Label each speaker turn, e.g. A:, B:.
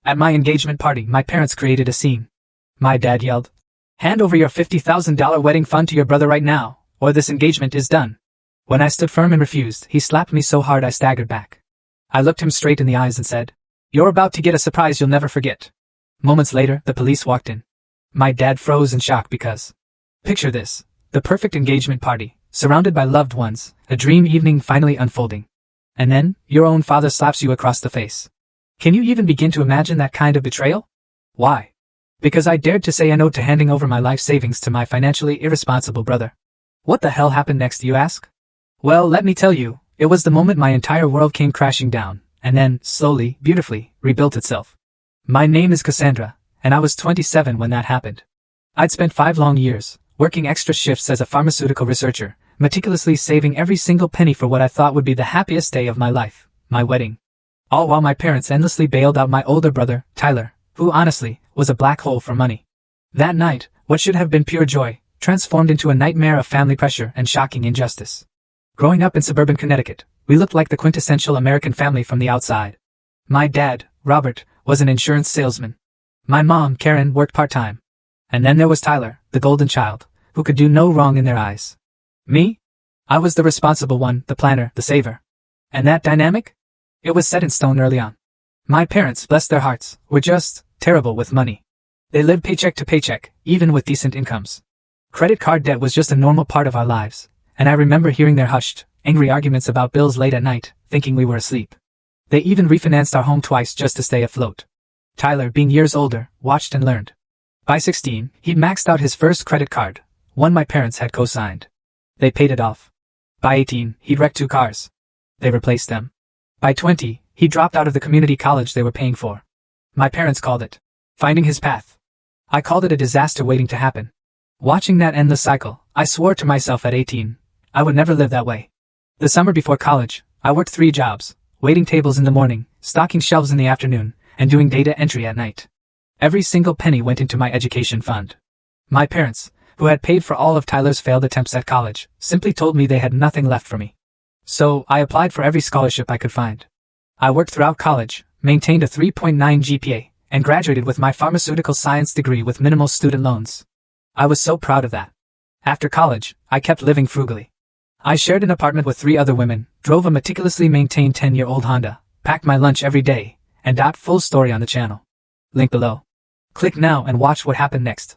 A: At my engagement party, my parents created a scene. My dad yelled, "Hand over your $50,000 wedding fund to your brother right now, or this engagement is done." When I stood firm and refused, he slapped me so hard I staggered back. I looked him straight in the eyes and said, "You're about to get a surprise you'll never forget." Moments later, the police walked in. My dad froze in shock because, picture this, the perfect engagement party, surrounded by loved ones, a dream evening finally unfolding. And then, your own father slaps you across the face. Can you even begin to imagine that kind of betrayal? Why? Because I dared to say no to handing over my life savings to my financially irresponsible brother. What the hell happened next, you ask? Well, let me tell you, it was the moment my entire world came crashing down, and then, slowly, beautifully, rebuilt itself. My name is Cassandra, and I was 27 when that happened. I'd spent 5 long years, working extra shifts as a pharmaceutical researcher, meticulously saving every single penny for what I thought would be the happiest day of my life, my wedding. All while my parents endlessly bailed out my older brother, Tyler, who honestly, was a black hole for money. That night, what should have been pure joy, transformed into a nightmare of family pressure and shocking injustice. Growing up in suburban Connecticut, we looked like the quintessential American family from the outside. My dad, Robert, was an insurance salesman. My mom, Karen, worked part-time. And then there was Tyler, the golden child, who could do no wrong in their eyes. Me? I was the responsible one, the planner, the saver. And that dynamic? It was set in stone early on. My parents, bless their hearts, were just terrible with money. They lived paycheck to paycheck, even with decent incomes. Credit card debt was just a normal part of our lives, and I remember hearing their hushed, angry arguments about bills late at night, thinking we were asleep. They even refinanced our home twice just to stay afloat. Tyler, being years older, watched and learned. By 16, he'd maxed out his first credit card, one my parents had co-signed. They paid it off. By 18, he'd wrecked 2 cars. They replaced them. By 20, he dropped out of the community college they were paying for. My parents called it finding his path. I called it a disaster waiting to happen. Watching that endless cycle, I swore to myself at 18, I would never live that way. The summer before college, I worked 3 jobs, waiting tables in the morning, stocking shelves in the afternoon, and doing data entry at night. Every single penny went into my education fund. My parents, who had paid for all of Tyler's failed attempts at college, simply told me they had nothing left for me. So, I applied for every scholarship I could find. I worked throughout college, maintained a 3.9 GPA, and graduated with my pharmaceutical science degree with minimal student loans. I was so proud of that. After college, I kept living frugally. I shared an apartment with 3 other women, drove a meticulously maintained 10-year-old Honda, packed my lunch every day, and full story on the channel. Link below. Click now and watch what happened next.